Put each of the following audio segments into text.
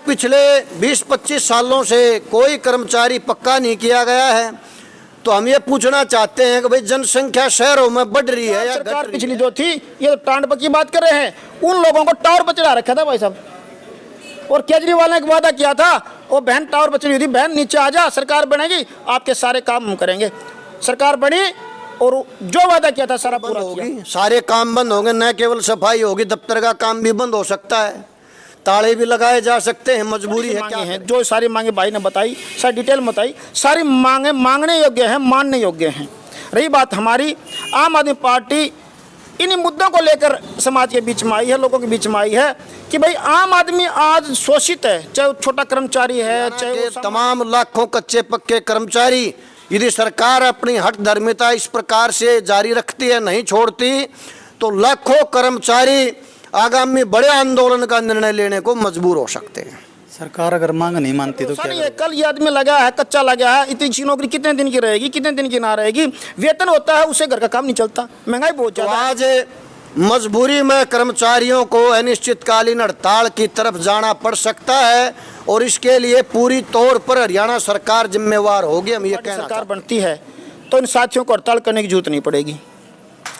पिछले 20-25 सालों से कोई कर्मचारी पक्का नहीं किया गया है, तो हम ये पूछना चाहते हैं कि भाई जनसंख्या शहरों में बढ़ रही है या सरकार पिछली जो थी, ये तो टांड की बात कर रहे हैं, उन लोगों को टावर पर चढ़ा रखा था भाई साहब। और केजरीवाल ने एक वादा किया था, वो बहन टावर पर चढ़ी थी, बहन नीचे आ जा, सरकार बनेगी, आपके सारे काम हम करेंगे। सरकार बनी और जो वादा किया था सारा पूरा होगी, सारे काम बंद होंगे, न केवल सफाई होगी, दफ्तर का काम भी बंद हो सकता है, ताले भी लगाए जा सकते हैं, मजबूरी है क्या है। जो सारी मांगे भाई ने बताई, सारी डिटेल बताई, सारी मांगे मांगने योग्य हैं, मानने योग्य हैं। रही बात हमारी आम आदमी पार्टी इन्हीं मुद्दों को लेकर समाज के बीच में आई है, लोगों के बीच में आई है कि भाई आम आदमी आज शोषित है, चाहे वो छोटा कर्मचारी है, चाहे तमाम लाखों कच्चे पक्के कर्मचारी। यदि सरकार अपनी हठ धर्मिता इस प्रकार से जारी रखती है, नहीं छोड़ती, तो लाखों कर्मचारी आगामी बड़े आंदोलन का निर्णय लेने को मजबूर हो सकते हैं। सरकार अगर मांग नहीं मानती तो क्या? कल ये आदमी लगा है, कच्चा लगा है, इतनी नौकरी कितने दिन की रहेगी, कितने दिन की ना रहेगी, वेतन होता है, उससे घर का काम नहीं चलता, महंगाई बहुत ज्यादा। आज मजबूरी में कर्मचारियों को अनिश्चितकालीन हड़ताल की तरफ जाना पड़ सकता है, और इसके लिए पूरी तौर पर हरियाणा सरकार जिम्मेवार होगी। हम ये कहना, सरकार बनती है तो इन साथियों को हड़ताल करने की जरूरत नहीं पड़ेगी।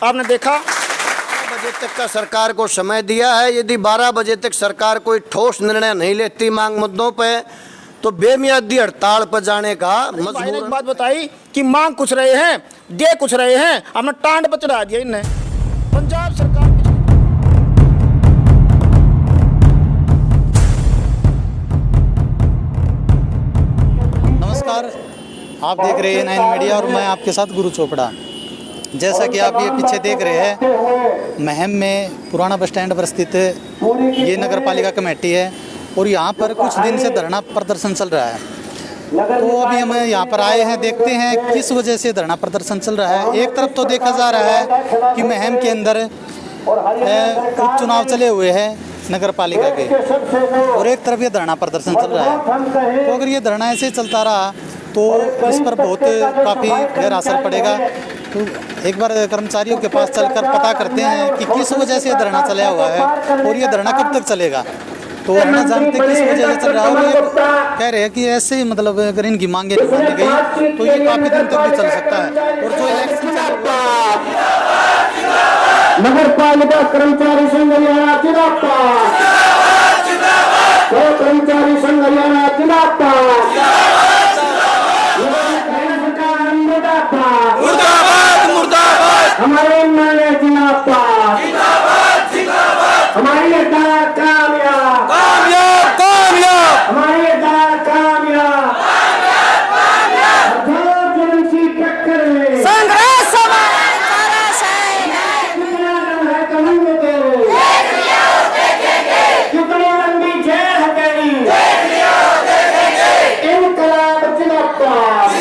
आपने देखा 12 बजे तक का सरकार को समय दिया है, यदि 12 बजे तक सरकार कोई ठोस निर्णय नहीं लेती मांग मुद्दों पे, तो बेमियादी हड़ताल पर जाने का मजबूर। एक बात बताई कि मांग कुछ रहे हैं, दे कुछ रहे हैं, हमने टांड पर चढ़ा दिया इन्हें। पंजाब सरकार नमस्कार, आप देख रहे हैं 9 मीडिया और मैं आपके साथ गुरु चोपड़ा। जैसा कि आप ये पीछे देख रहे हैं, महम में पुराना बस स्टैंड पर स्थित ये नगर पालिका कमेटी है और यहाँ पर कुछ दिन से धरना प्रदर्शन चल रहा है। तो अभी हम यहाँ पर आए हैं, देखते हैं किस वजह से धरना प्रदर्शन चल रहा है। एक तरफ तो देखा जा रहा है कि महम के अंदर उपचुनाव चले हुए हैं नगर पालिका के, और एक तरफ ये धरना प्रदर्शन चल रहा है। तो अगर ये धरना ऐसे चलता रहा तो इस पर बहुत काफ़ी गहरा असर पड़ेगा। तो एक बार कर्मचारियों के पास चलकर पता करते हैं कि किस वजह से धरना चला हुआ है और ये धरना कब तक चलेगा। तो हम ना जानते किस वजह से चल रहा है, और ये कह रहे हैं कि ऐसे ही मतलब अगर इनकी मांगे नहीं मानी गई तो ये काफ़ी दिन तक भी चल सकता है। और जो इलेक्शन नगर पालिका कर्मचारी संघ हरियाणा जिंदाबाद, कर्मचारी संघ हरियाणा जिंदाबाद, हमारे मांगे जिंदाबाद, हमारी सरकार कामयाब, हमारी सरकार कामयाब, टक्कर में संघर्ष कितनी लंबी जेल हो गई, इनकलाब जिंदाबाद,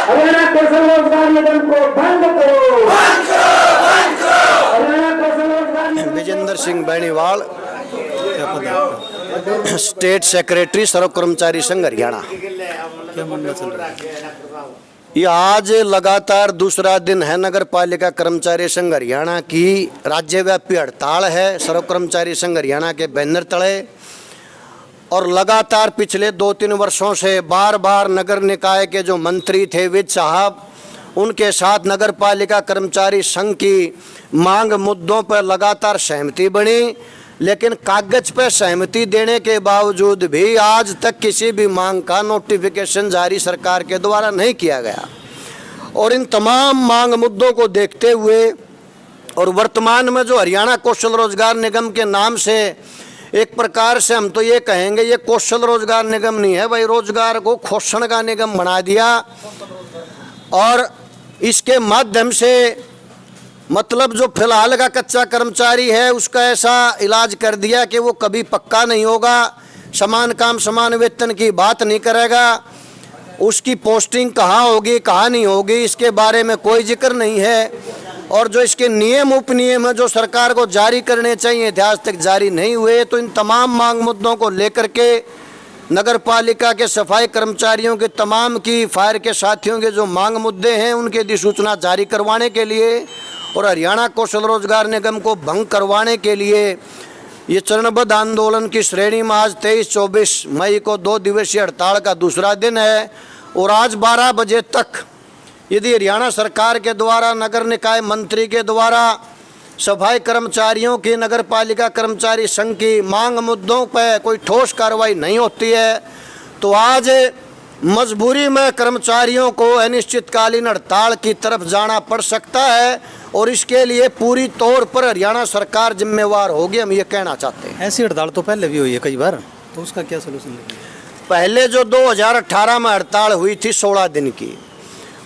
हरियाणा कौशल रोजगार निगम को बंद करो, हरियाणा कौशल रोजगार निगम। विजेंद्र सिंह बेनीवाल, स्टेट सेक्रेटरी सर्व कर्मचारी संघ हरियाणा। क्या मामला चल रहा है? ये आज लगातार दूसरा दिन है नगर पालिका कर्मचारी संघ हरियाणा की राज्यव्यापी हड़ताल है, सर्व कर्मचारी संघ हरियाणा के बैनर तले। और लगातार पिछले 2-3 वर्षों से बार बार नगर निकाय के जो मंत्री थे विज साहब, उनके साथ नगर पालिका कर्मचारी संघ की मांग मुद्दों पर लगातार सहमति बनी, लेकिन कागज पर सहमति देने के बावजूद भी आज तक किसी भी मांग का नोटिफिकेशन जारी सरकार के द्वारा नहीं किया गया। और इन तमाम मांग मुद्दों को देखते हुए और वर्तमान में जो हरियाणा कौशल रोजगार निगम के नाम से एक प्रकार से हम तो ये कहेंगे ये कौशल रोजगार निगम नहीं है भाई, रोजगार को खोषण का निगम बना दिया, और इसके माध्यम से मतलब जो फिलहाल का कच्चा कर्मचारी है उसका ऐसा इलाज कर दिया कि वो कभी पक्का नहीं होगा, समान काम समान वेतन की बात नहीं करेगा, उसकी पोस्टिंग कहाँ होगी कहाँ नहीं होगी इसके बारे में कोई जिक्र नहीं है, और जो इसके नियम उपनियम है जो सरकार को जारी करने चाहिए थे आज तक जारी नहीं हुए। तो इन तमाम मांग मुद्दों को लेकर के नगर पालिका के सफाई कर्मचारियों के तमाम की फायर के साथियों के जो मांग मुद्दे हैं उनके अधिसूचना जारी करवाने के लिए और हरियाणा कौशल रोजगार निगम को भंग करवाने के लिए ये चरणबद्ध आंदोलन की श्रेणी में आज 23-24 मई को 2 दिवसीय हड़ताल का दूसरा दिन है और आज 12 बजे तक यदि हरियाणा सरकार के द्वारा, नगर निकाय मंत्री के द्वारा, सफाई कर्मचारियों की, नगर पालिका कर्मचारी संघ की मांग मुद्दों पर कोई ठोस कार्रवाई नहीं होती है तो आज मजबूरी में कर्मचारियों को अनिश्चितकालीन हड़ताल की तरफ जाना पड़ सकता है और इसके लिए पूरी तौर पर हरियाणा सरकार जिम्मेवार होगी, हम ये कहना चाहते हैं। ऐसी हड़ताल तो पहले भी हुई है कई बार, तो उसका क्या सोल्यूशन है? पहले जो 2018 में हड़ताल हुई थी 16 दिन की,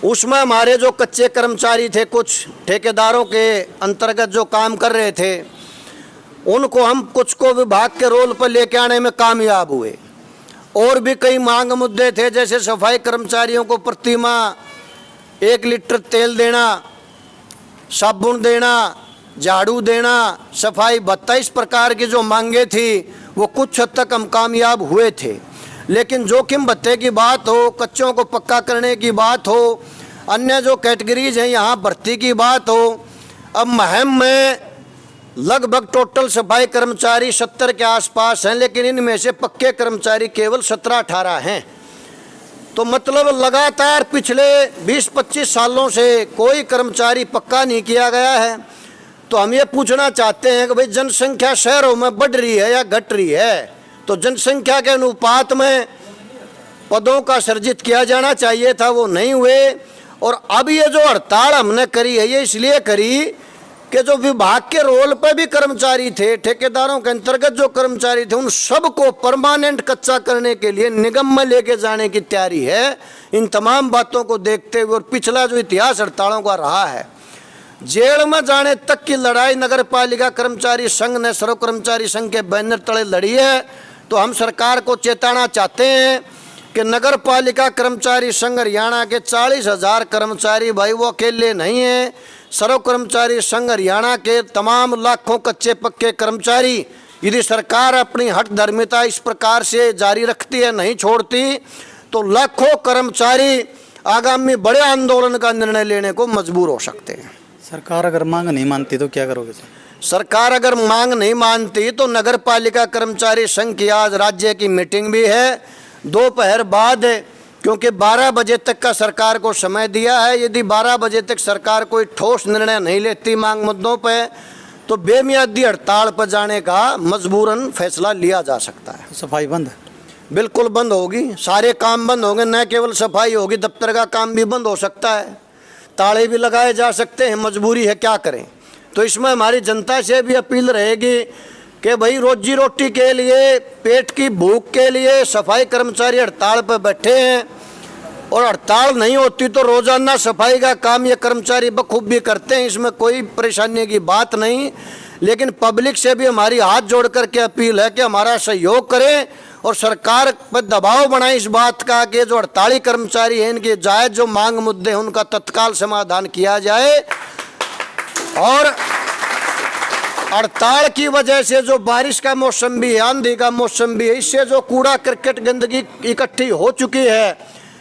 उसमें हमारे जो कच्चे कर्मचारी थे, कुछ ठेकेदारों के अंतर्गत जो काम कर रहे थे, उनको हम कुछ को विभाग के रोल पर लेके आने में कामयाब हुए। और भी कई मांग मुद्दे थे, जैसे सफाई कर्मचारियों को प्रति माह 1 लीटर तेल देना, साबुन देना, झाड़ू देना, सफाई भत्ता, इस प्रकार की जो मांगे थी वो कुछ हद तक हम कामयाब हुए थे। लेकिन जोखिम भत्ते की बात हो, कच्चों को पक्का करने की बात हो, अन्य जो कैटेगरीज हैं यहाँ भर्ती की बात हो, अब महम में लगभग टोटल सफाई कर्मचारी 70 के आसपास हैं, लेकिन इनमें से पक्के कर्मचारी केवल 17-18 हैं। तो मतलब लगातार पिछले 20-25 सालों से कोई कर्मचारी पक्का नहीं किया गया है। तो हम ये पूछना चाहते हैं कि भाई जनसंख्या शहरों में बढ़ रही है या घट रही है? तो जनसंख्या के अनुपात में पदों का सृजित किया जाना चाहिए था, वो नहीं हुए। और अब ये जो हड़ताल हमने करी है ये इसलिए करी कि जो विभाग के रोल पर भी कर्मचारी थे, ठेकेदारों के अंतर्गत जो कर्मचारी थे, उन सबको परमानेंट कच्चा करने के लिए निगम में लेके जाने की तैयारी है। इन तमाम बातों को देखते हुए और पिछला जो इतिहास हड़तालों का रहा है, जेल में जाने तक की लड़ाई नगर पालिका कर्मचारी संघ ने सर्व कर्मचारी संघ के बैनर तले लड़ी है। तो हम सरकार को चेताना चाहते हैं कि नगर पालिका कर्मचारी संघ हरियाणा के 40,000 कर्मचारी, भाई वो अकेले नहीं हैं। सर्व कर्मचारी संघ हरियाणा के तमाम लाखों कच्चे पक्के कर्मचारी, यदि सरकार अपनी हठधर्मिता इस प्रकार से जारी रखती है, नहीं छोड़ती, तो लाखों कर्मचारी आगामी बड़े आंदोलन का निर्णय लेने को मजबूर हो सकते हैं। सरकार अगर मांग नहीं मानती तो क्या करोगे सर? सरकार अगर मांग नहीं मानती तो नगर पालिका कर्मचारी संघ की आज राज्य की मीटिंग भी है दोपहर बाद, क्योंकि 12 बजे तक का सरकार को समय दिया है। यदि 12 बजे तक सरकार कोई ठोस निर्णय नहीं लेती मांग मुद्दों पर, तो बेमियादी हड़ताल पर जाने का मजबूरन फैसला लिया जा सकता है। सफाई बंद? बिल्कुल बंद होगी, सारे काम बंद होंगे, न केवल सफाई होगी, दफ्तर का काम भी बंद हो सकता है, ताले भी लगाए जा सकते हैं। मजबूरी है, क्या करें। तो इसमें हमारी जनता से भी अपील रहेगी कि भाई रोजी रोटी के लिए, पेट की भूख के लिए सफाई कर्मचारी हड़ताल पर बैठे हैं और हड़ताल नहीं होती तो रोजाना सफाई का काम ये कर्मचारी बखूबी करते हैं, इसमें कोई परेशानी की बात नहीं। लेकिन पब्लिक से भी हमारी हाथ जोड़ करके अपील है कि हमारा सहयोग करें और सरकार पर दबाव बनाएं इस बात का कि जो हड़ताली कर्मचारी हैं इनके जायज़ जो मांग मुद्दे हैं उनका तत्काल समाधान किया जाए। और हड़ताल की वजह से जो बारिश का मौसम भी है, आंधी का मौसम भी है, इससे जो कूड़ा करकट गंदगी इकट्ठी हो चुकी है,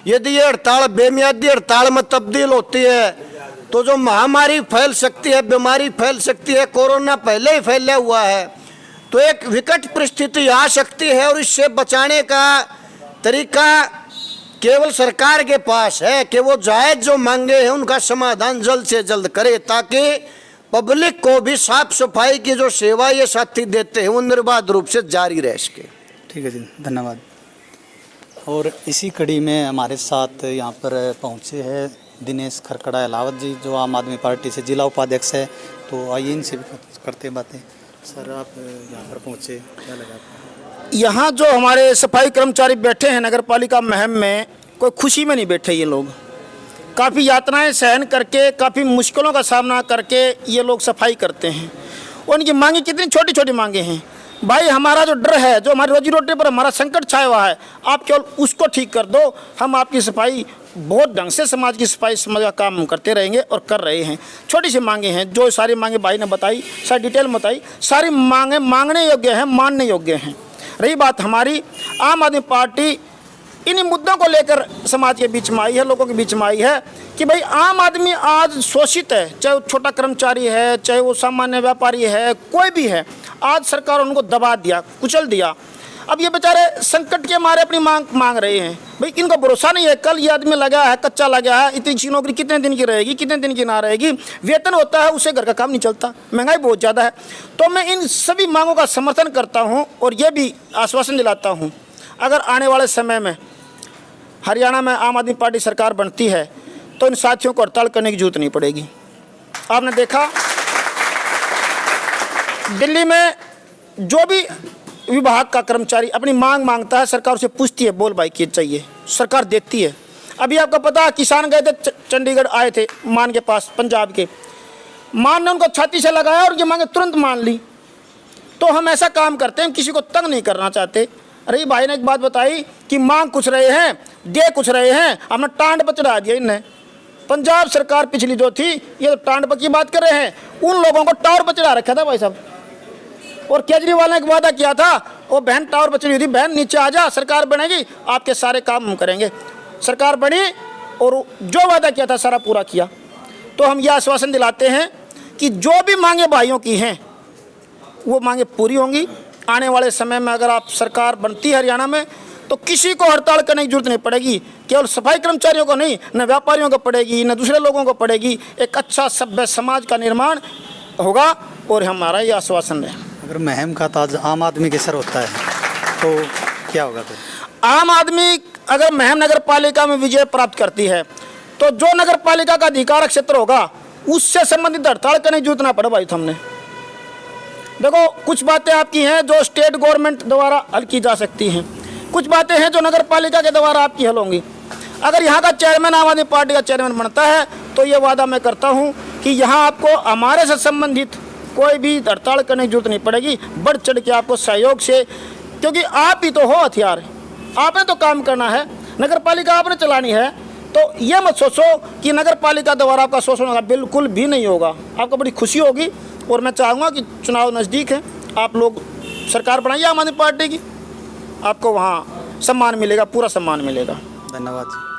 यदि ये हड़ताल बेमियादी हड़ताल में तब्दील होती है तो जो महामारी फैल सकती है, बीमारी फैल सकती है, कोरोना पहले ही फैला हुआ है, तो एक विकट परिस्थिति आ सकती है। और इससे बचाने का तरीका केवल सरकार के पास है कि वो जायज़ जो मांगे हैं उनका समाधान जल्द से जल्द करे, ताकि पब्लिक को भी साफ सफाई की जो सेवा ये साथी देते हैं वो निर्बाध रूप से जारी रह सके। ठीक है जी, धन्यवाद। और इसी कड़ी में हमारे साथ यहाँ पर पहुँचे हैं दिनेश खरकड़ा अहलावत जी, जो आम आदमी पार्टी से जिला उपाध्यक्ष है। तो आइए इनसे भी करते बातें। सर, आप यहाँ पर पहुँचे, क्या लगा आपको? यहाँ जो हमारे सफाई कर्मचारी बैठे हैं नगर पालिका महम में, कोई खुशी में नहीं बैठे ये लोग। काफ़ी यातनाएं सहन करके, काफ़ी मुश्किलों का सामना करके ये लोग सफाई करते हैं। उनकी मांगे कितनी छोटी छोटी मांगे हैं। भाई हमारा जो डर है, जो हमारी रोजी रोटी पर हमारा संकट छाया हुआ है, आप केवल उसको ठीक कर दो, हम आपकी सफाई बहुत ढंग से, समाज की सफाई समझ का काम हम करते रहेंगे और कर रहे हैं। छोटी सी मांगे हैं, जो सारी मांगे भाई ने बताई, सारी डिटेल में बताई, सारी मांगे मांगने योग्य हैं, मानने योग्य हैं। रही बात हमारी आम आदमी पार्टी इन्हीं मुद्दों को लेकर समाज के बीच में आई है, लोगों के बीच में आई है कि भाई आम आदमी आज शोषित है, चाहे वो छोटा कर्मचारी है, चाहे वो सामान्य व्यापारी है, कोई भी है, आज सरकार उनको दबा दिया, कुचल दिया। अब ये बेचारे संकट के मारे अपनी मांग रहे हैं। भाई इनको भरोसा नहीं है, कल ये आदमी लगा है, कच्चा लगा है, इतनी अच्छी नौकरी कितने दिन की रहेगी, कितने दिन की ना रहेगी, वेतन होता है उससे घर का काम नहीं चलता, महंगाई बहुत ज़्यादा है। तो मैं इन सभी मांगों का समर्थन करता हूँ और ये भी आश्वासन दिलाता हूँ, अगर आने वाले समय में हरियाणा में आम आदमी पार्टी सरकार बनती है तो इन साथियों को हड़ताल करने की जरूरत नहीं पड़ेगी। आपने देखा दिल्ली में जो भी विभाग का कर्मचारी अपनी मांग मांगता है, सरकार उसे पूछती है बोल भाई क्या चाहिए, सरकार देती है। अभी आपको पता है किसान गए थे चंडीगढ़, आए थे मान के पास, पंजाब के, मान ने उनको छाती से लगाया और ये मांगे तुरंत मान ली। तो हम ऐसा काम करते हैं, हम किसी को तंग नहीं करना चाहते। अरे भाई ने एक बात बताई कि मांग कुछ रहे हैं, दे कुछ रहे हैं, हमने टांड पर चढ़ा दिया इन्हें। पंजाब सरकार पिछली जो थी ये तो टांड पर की बात कर रहे हैं, उन लोगों को टावर पर चढ़ा रखा था भाई साहब। और केजरीवाल ने एक वादा किया था, वो बहन टावर पर चढ़ी हुई थी, बहन नीचे आ जा, सरकार बनेगी आपके सारे काम हम करेंगे। सरकार बनी और जो वादा किया था सारा पूरा किया। तो हम ये आश्वासन दिलाते हैं कि जो भी मांगे भाइयों की हैं वो मांगे पूरी होंगी। आने वाले समय में अगर आप सरकार बनती है हरियाणा में तो किसी को हड़ताल करने की जरूरत नहीं पड़ेगी, केवल सफाई कर्मचारियों को नहीं, न व्यापारियों को पड़ेगी, न दूसरे लोगों को पड़ेगी। एक अच्छा सभ्य समाज का निर्माण होगा और हमारा ये आश्वासन है। अगर महम का ताज आम आदमी के सर होता है तो क्या होगा फिर? आम आदमी अगर महम नगर पालिका में विजय प्राप्त करती है तो जो नगर पालिका का अधिकार क्षेत्र होगा उससे संबंधित हड़ताल करने की जरूरत ना पड़े भाई। हमने देखो कुछ बातें आपकी हैं जो स्टेट गवर्नमेंट द्वारा हल की जा सकती हैं, कुछ बातें हैं जो नगर पालिका के द्वारा आपकी हल होंगी। अगर यहाँ का चेयरमैन आम आदमी पार्टी का चेयरमैन बनता है तो ये वादा मैं करता हूँ कि यहाँ आपको हमारे से संबंधित कोई भी हड़ताल करने की जरूरत नहीं पड़ेगी, बढ़ चढ़ के आपको सहयोग से, क्योंकि आप ही तो हो हथियार, आपने तो काम करना है, नगर पालिका आपने चलानी है। तो ये मत सोचो कि नगर पालिका द्वारा आपका शोषण होगा, बिल्कुल भी नहीं होगा। आपको बड़ी खुशी होगी और मैं चाहूँगा कि चुनाव नज़दीक है, आप लोग सरकार बनाइए आम आदमी पार्टी की, आपको वहाँ सम्मान मिलेगा, पूरा सम्मान मिलेगा। धन्यवाद।